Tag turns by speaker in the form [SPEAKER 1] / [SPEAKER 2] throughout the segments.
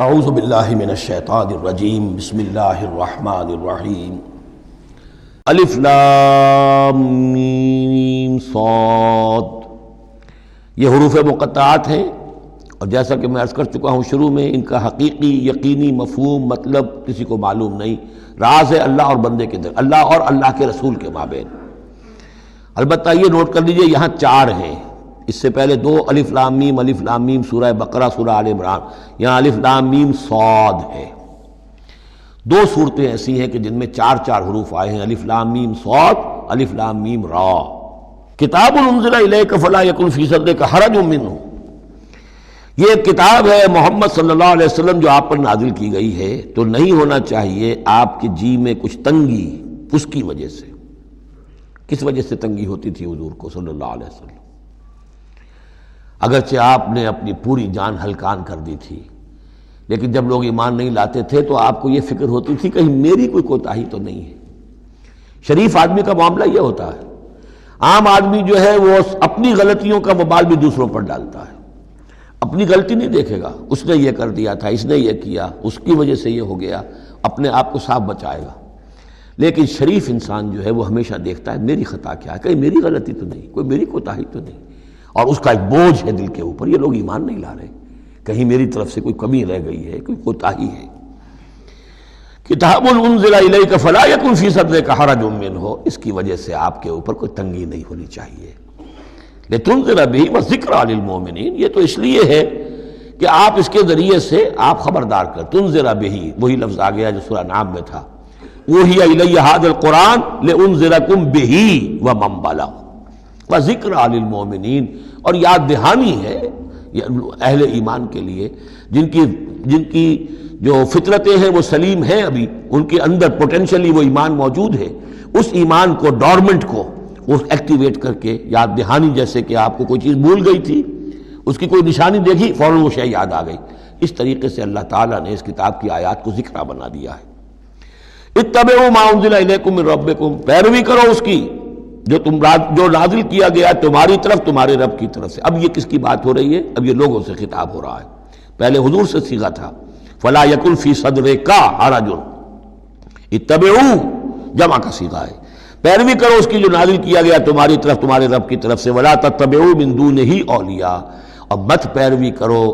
[SPEAKER 1] اعوذ باللہ من الشیطان الرجیم بسم اللہ الرحمن الرحیم الف لام میم صاد. یہ حروف مقطعات ہیں، اور جیسا کہ میں عرض کر چکا ہوں شروع میں، ان کا حقیقی یقینی مفہوم مطلب کسی کو معلوم نہیں. راز ہے اللہ اور بندے کے در، اللہ اور اللہ کے رسول کے مابین. البتہ یہ نوٹ کر لیجئے یہاں چار ہیں، اس سے پہلے دو الف لام میم سورہ بقرہ سورہ آل عمران، یہاں الف لام میم صاد ہے. دو صورتیں ایسی ہیں کہ جن میں چار چار حروف آئے ہیں، الف لام میم صاد، الف لام میم را. کتاب انزل الیک فلا یکن فی صدرک حرج منہ، یہ کتاب ہے محمد صلی اللہ علیہ وسلم جو آپ پر نازل کی گئی ہے، تو نہیں ہونا چاہیے آپ کے جی میں کچھ تنگی اس کی وجہ سے. کس وجہ سے تنگی ہوتی تھی حضور کو صلی اللہ علیہ وسلم؟ اگرچہ آپ نے اپنی پوری جان ہلکان کر دی تھی، لیکن جب لوگ ایمان نہیں لاتے تھے تو آپ کو یہ فکر ہوتی تھی کہیں میری کوئی کوتاہی تو نہیں ہے. شریف آدمی کا معاملہ یہ ہوتا ہے. عام آدمی جو ہے وہ اپنی غلطیوں کا وبال بھی دوسروں پر ڈالتا ہے، اپنی غلطی نہیں دیکھے گا، اس نے یہ کر دیا تھا، اس نے یہ کیا، اس کی وجہ سے یہ ہو گیا، اپنے آپ کو صاف بچائے گا. لیکن شریف انسان جو ہے وہ ہمیشہ دیکھتا ہے میری خطا کیا ہے، کہیں میری غلطی تو نہیں، کوئی میری کوتاہی تو نہیں. اور اس کا ایک بوجھ ہے دل کے اوپر، یہ لوگ ایمان نہیں لا رہے، کہیں میری طرف سے کوئی کمی رہ گئی ہے، کوئی کوتاہی ہے. کتاب انزل الیک فلا یکن فی صدرک حرج منہ، اس کی وجہ سے آپ کے اوپر کوئی تنگی نہیں ہونی چاہیے. لتنذر بہ وذکریٰ للمؤمنین، یہ تو اس لیے ہے کہ آپ اس کے ذریعے سے آپ خبردار کر. تنذر بہ، وہی لفظ آ گیا جو سورہ نام میں تھا، اوحی الی ھذا القرآن لانذرکم بہ ومن بلغ وذکریٰ للمؤمنین، اور یاد دہانی ہے اہل ایمان کے لیے جن کی جو فطرتیں ہیں وہ سلیم ہیں، ابھی ان کے اندر پوٹینشلی وہ ایمان موجود ہے. اس ایمان کو، ڈورمنٹ کو ایکٹیویٹ کر کے یاد دہانی، جیسے کہ آپ کو کوئی چیز بھول گئی تھی، اس کی کوئی نشانی دیکھی فوراً وہ شے یاد آ گئی. اس طریقے سے اللہ تعالیٰ نے اس کتاب کی آیات کو ذکرہ بنا دیا ہے. اتبعوا ما انزل الیکم من ربکم، پیروی کرو اس کی جو نازل کیا گیا تمہاری طرف تمہارے رب کی طرف سے. اب یہ کس کی بات ہو رہی ہے؟ اب یہ لوگوں سے خطاب ہو رہا ہے. پہلے حضور سے صیغہ تھا فلا یکن فی صدرک حرج، اتبعوا جمع کا صیغہ ہے. پیروی کرو اس کی جو نازل کیا گیا تمہاری طرف تمہارے رب کی طرف سے. ولا تتبعوا من دونہ اولیاء، اور مت پیروی کرو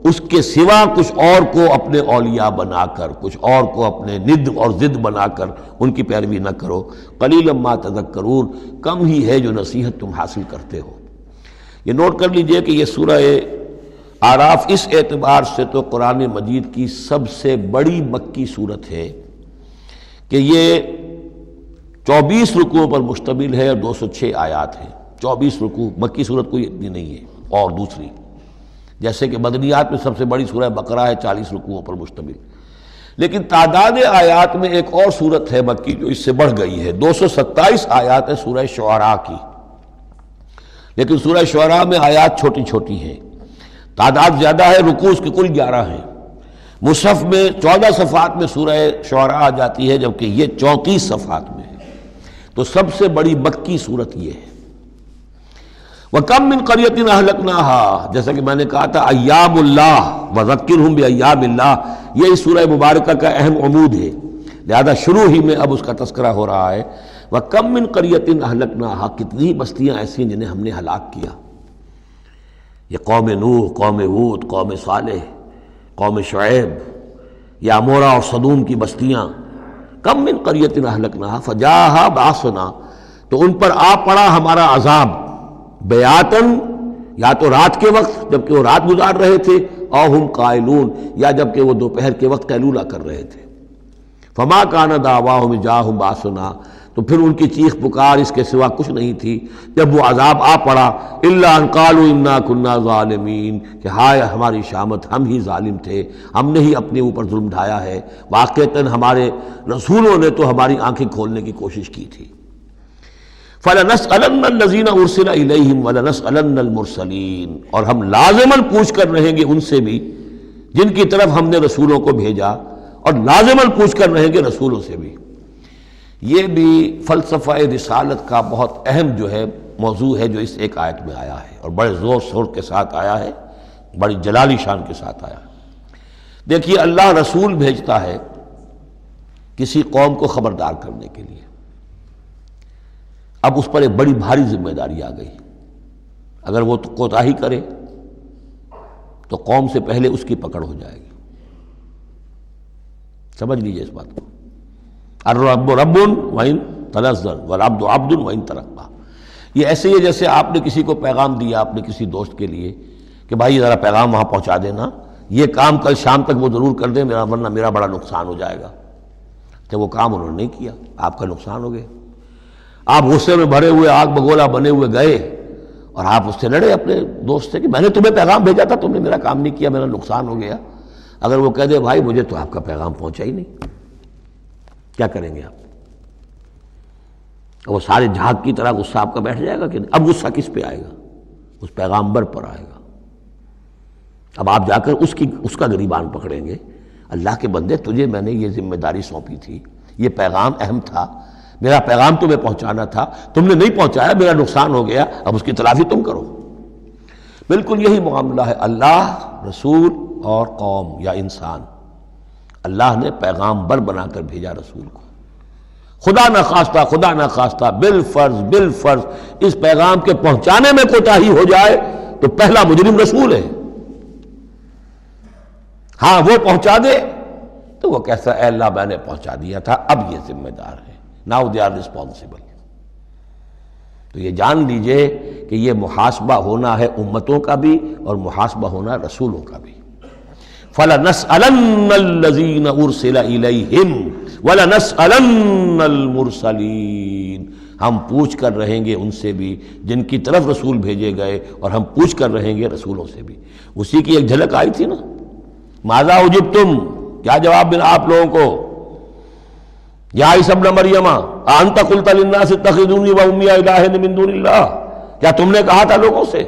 [SPEAKER 1] اس کے سوا کچھ اور کو اپنے اولیاء بنا کر، کچھ اور کو اپنے ند اور ضد بنا کر ان کی پیروی نہ کرو. قلیلا ما تذکرون، کم ہی ہے جو نصیحت تم حاصل کرتے ہو. یہ نوٹ کر لیجئے کہ یہ سورہ اعراف اس اعتبار سے تو قرآن مجید کی سب سے بڑی مکی سورت ہے کہ یہ 24 رکوعوں پر مشتمل ہے اور 206 آیات ہیں. 24 رکوع، مکی سورت کوئی اتنی نہیں ہے. اور دوسری جیسے کہ مدنیات میں سب سے بڑی سورہ بقرہ ہے، 40 رکوعوں پر مشتمل. لیکن تعداد آیات میں ایک اور سورت ہے مکی جو اس سے بڑھ گئی ہے، 227 آیات ہے سورہ شعراء کی. لیکن سورہ شعراء میں آیات چھوٹی چھوٹی ہیں، تعداد زیادہ ہے، رکوع اس کے کل 11 ہیں. مصحف میں 14 صفحات میں سورہ شعراء آ جاتی ہے، جبکہ یہ 34 صفحات میں ہے. تو سب سے بڑی مکی سورت یہ ہے. وَكَم مِّن قَرْيَةٍ أَهْلَكْنَاهَا، جیسا کہ میں نے کہا تھا ایام اللہ وَذَكِّرْهُمْ بِأَيَّامِ اللَّهِ، یہ اس سورہ مبارکہ کا اہم عمود ہے، لہذا شروع ہی میں اب اس کا تذکرہ ہو رہا ہے. وَكَم مِّن قَرْيَةٍ أَهْلَكْنَاهَا، کتنی بستیاں ایسی ہیں جنہیں ہم نے ہلاک کیا. یہ قوم نوح، قوم ہود، قوم صالح، قوم شعیب، یا عمورہ اور صدوم کی بستیاں. کم من قریۃ اہلکناہا فجاءہا بأسنا، تو ان پر آ پڑا ہمارا عذاب، بیاتن، یا تو رات کے وقت جبکہ وہ رات گزار رہے تھے، او ہم قائلون، یا جبکہ وہ دوپہر کے وقت قیلولہ کر رہے تھے. فما کان دعواہم اذ جاءہم بأسنا، تو پھر ان کی چیخ پکار اس کے سوا کچھ نہیں تھی جب وہ عذاب آ پڑا، الا ان قالوا انا كنا ظالمین، کہ ہائے ہماری شامت، ہم ہی ظالم تھے، ہم نے ہی اپنے اوپر ظلم ڈھایا ہے. واقعتاً ہمارے رسولوں نے تو ہماری آنکھیں کھولنے کی کوشش کی تھی. فَلَنَسْأَلَنَّ الَّذِينَ أُرْسِلَ إِلَيْهِمْ وَلَنَسْأَلَنَّ الْمُرْسَلِينَ، اور ہم لازماً پوچھ کر رہیں گے ان سے بھی جن کی طرف ہم نے رسولوں کو بھیجا، اور لازماً پوچھ کر رہیں گے رسولوں سے بھی. یہ بھی فلسفہ رسالت کا بہت اہم جو ہے موضوع ہے جو اس ایک آیت میں آیا ہے، اور بڑے زور شور کے ساتھ آیا ہے، بڑی جلالی شان کے ساتھ آیا ہے. دیکھیے اللہ رسول بھیجتا ہے کسی قوم کو خبردار کرنے کے لیے. اب اس پر ایک بڑی بھاری ذمہ داری آ گئی. اگر وہ کوتاہی کرے تو قوم سے پہلے اس کی پکڑ ہو جائے گی. سمجھ لیجیے اس بات کو. الرب رب وَإِن تنزل والعبد عبد وَإِن ترقى. یہ ایسے ہی ہے جیسے آپ نے کسی کو پیغام دیا اپنے کسی دوست کے لیے کہ بھائی ذرا پیغام وہاں پہنچا دینا، یہ کام کل شام تک وہ ضرور کر دیں ورنہ میرا بڑا نقصان ہو جائے گا. تو وہ کام انہوں نے نہیں کیا، آپ کا نقصان ہو گیا. آپ غصے میں بھرے ہوئے آگ بگولا بنے ہوئے گئے اور آپ اس سے لڑے اپنے دوست سے کہ میں نے تمہیں پیغام بھیجا تھا، تم نے میرا کام نہیں کیا، میرا نقصان ہو گیا. اگر وہ کہہ دے بھائی مجھے تو آپ کا پیغام پہنچا ہی نہیں، کیا کریں گے آپ؟ وہ سارے جھاگ کی طرح غصہ آپ کا بیٹھ جائے گا کہ نہیں؟ اب غصہ کس پہ آئے گا؟ اس پیغامبر پر آئے گا. اب آپ جا کر اس کا گریبان پکڑیں گے. اللہ کے بندے تجھے میں نے یہ ذمہ داری سونپی تھی، یہ پیغام اہم تھا، میرا پیغام تمہیں پہنچانا تھا، تم نے نہیں پہنچایا، میرا نقصان ہو گیا، اب اس کی تلافی تم کرو. بالکل یہی معاملہ ہے اللہ، رسول اور قوم یا انسان. اللہ نے پیغامبر بنا کر بھیجا رسول کو. خدا نہ خواستہ بالفرض اس پیغام کے پہنچانے میں کوتاہی ہو جائے تو پہلا مجرم رسول ہے. ہاں وہ پہنچا دے تو وہ کیسا اے اللہ میں نے پہنچا دیا تھا، اب یہ ذمہ دار ہے. Now they are responsible. تو یہ جان لیجئے کہ یہ محاسبہ ہونا ہے امتوں کا بھی اور محاسبہ ہونا رسولوں کا بھی. فَلَنَسْأَلَنَّ الَّذِينَ أُرْسِلَ إِلَيْهِمْ وَلَنَسْأَلَنَّ الْمُرْسَلِينَ. ہم پوچھ کر رہیں گے ان سے بھی جن کی طرف رسول بھیجے گئے، اور ہم پوچھ کر رہیں گے رسولوں سے بھی. اسی کی ایک جھلک آئی تھی نا، ماذا اجبتم، کیا جواب ملا آپ لوگوں کو؟ یا عیسی ابن مریم انت قلت للناس اتخذونی وامی الہین من دون اللہ. کیا تم نے کہا تھا لوگوں سے،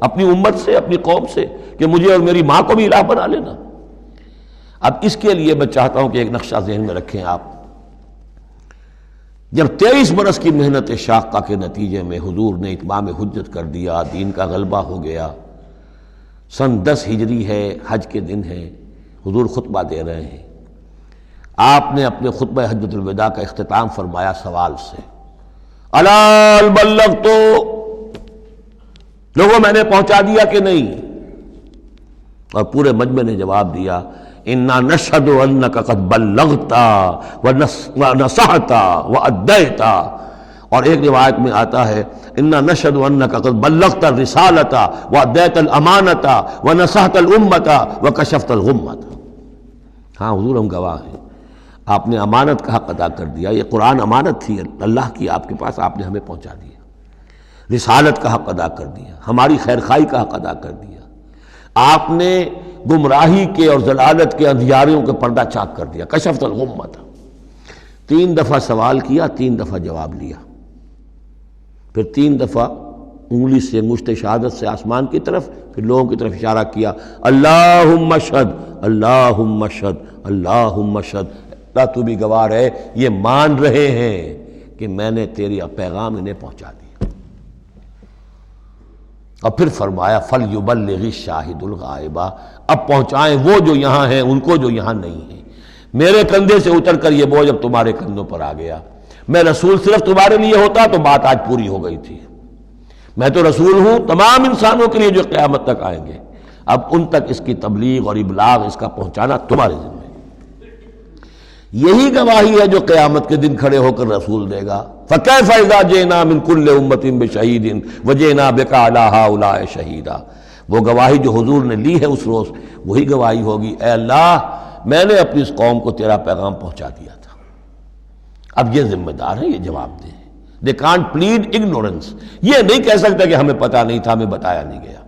[SPEAKER 1] اپنی امت سے، اپنی قوم سے کہ مجھے اور میری ماں کو بھی الہ بنا لینا؟ اب اس کے لیے میں چاہتا ہوں کہ ایک نقشہ ذہن میں رکھیں آپ. جب 23 برس کی محنت شاقہ کے نتیجے میں حضور نے اتمام حجت کر دیا، دین کا غلبہ ہو گیا، سن 10 ہجری ہے، حج کے دن ہے، حضور خطبہ دے رہے ہیں. آپ نے اپنے خطبہ حجۃ الوداع کا اختتام فرمایا سوال سے، الا هل بلغت، لوگوں میں نے پہنچا دیا کہ نہیں؟ اور پورے مجمع نے جواب دیا، انا نشهد انك قد بلغت ونصحت واديت. اور ایک روایت میں آتا ہے انا نشهد انك قد بلغت الرسالة واديت الامانة ونصحت الامة وكشفت الغمة. ہاں حضور ہم گواہ ہیں، آپ نے امانت کا حق ادا کر دیا. یہ قرآن امانت تھی اللہ کی آپ کے پاس، آپ نے ہمیں پہنچا دیا. رسالت کا حق ادا کر دیا، ہماری خیرخواہی کا حق ادا کر دیا. آپ نے گمراہی کے اور ضلالت کے اندھیاریوں کے پردہ چاک کر دیا. کشفت الغمۃ. 3 دفعہ سوال کیا، 3 دفعہ جواب لیا، پھر 3 دفعہ انگلی سے انگشت شہادت سے آسمان کی طرف، پھر لوگوں کی طرف اشارہ کیا، اللہم اشہد اللہم اشہد اللہم اشہد. اللہ تو بھی گواہ ہے، یہ مان رہے ہیں کہ میں نے تیری پیغام انہیں پہنچا دیا. اور پھر فرمایا فَلْيُبَلِّغِ الشَّاهِدُ الْغَائِبَ. اب پہنچائیں وہ جو یہاں ہیں ان کو جو یہاں نہیں ہیں. میرے کندھے سے اتر کر یہ بوجھ اب تمہارے کندھوں پر آ گیا. میں رسول صرف تمہارے لیے ہوتا تو بات آج پوری ہو گئی تھی. میں تو رسول ہوں تمام انسانوں کے لیے جو قیامت تک آئیں گے. اب ان تک اس کی تبلیغ اور ابلاغ، اس کا پہنچانا تمہارے ذمہ. یہی گواہی ہے جو قیامت کے دن کھڑے ہو کر رسول دے گا. فَكَيْفَ إِذَا جِئْنَا مِنْ كُلِّ أُمَّةٍ بِشَهِيدٍ وَجِئْنَا بِكَ عَلَىٰ هَٰؤُلَاءِ شَهِيدًا. وہ گواہی جو حضور نے لی ہے اس روز، وہی گواہی ہوگی، اے اللہ میں نے اپنی اس قوم کو تیرا پیغام پہنچا دیا تھا. اب یہ ذمہ دار ہیں، یہ جواب دیں. They can't plead ignorance. یہ نہیں کہہ سکتا کہ ہمیں پتہ نہیں تھا، ہمیں بتایا نہیں گیا،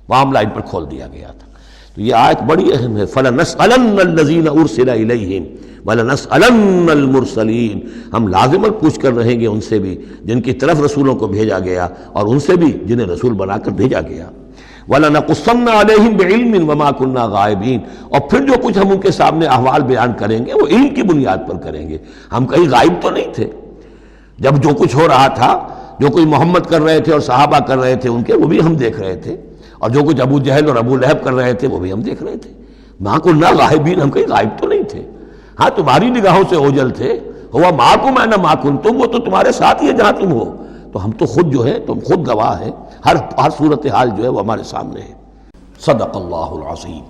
[SPEAKER 1] معاملہ ان پر کھول دیا گیا تھا. تو یہ آیت بڑی اہم ہے. فَلَنَسْأَلَنَّ الَّذِينَ أُرْسِلَ إِلَيْهِمْ وَلَنَسْأَلَنَّ الْمُرْسَلِينَ. ہم لازماً پوچھ کر رہیں گے ان سے بھی جن کی طرف رسولوں کو بھیجا گیا، اور ان سے بھی جنہیں رسول بنا کر بھیجا گیا. وَلَنَقُصَّنَّ عَلَيْهِمْ بِعِلْمٍ وَمَا كُنَّا غَائِبِينَ. اور پھر جو کچھ ہم ان کے سامنے احوال بیان کریں گے وہ علم کی بنیاد پر کریں گے. ہم کہیں غائب تو نہیں تھے. جب جو کچھ ہو رہا تھا، جو کچھ محمد کر رہے تھے اور صحابہ کر رہے تھے ان کے، وہ بھی ہم دیکھ رہے تھے. اور جو کچھ ابو جہل اور ابو لہب کر رہے تھے وہ بھی ہم دیکھ رہے تھے. ماں کو نہ غائبین، ہم کہیں غائب تو نہیں تھے، ہاں تمہاری نگاہوں سے اوجل تھے، ہوا معکم انا معکم، تم وہ تو تمہارے ساتھ ہی ہے جہاں تم ہو، تو ہم تو خود جو ہے، تم خود گواہ ہے، ہر صورتحال جو ہے وہ ہمارے سامنے ہے۔ صدق اللہ العظیم۔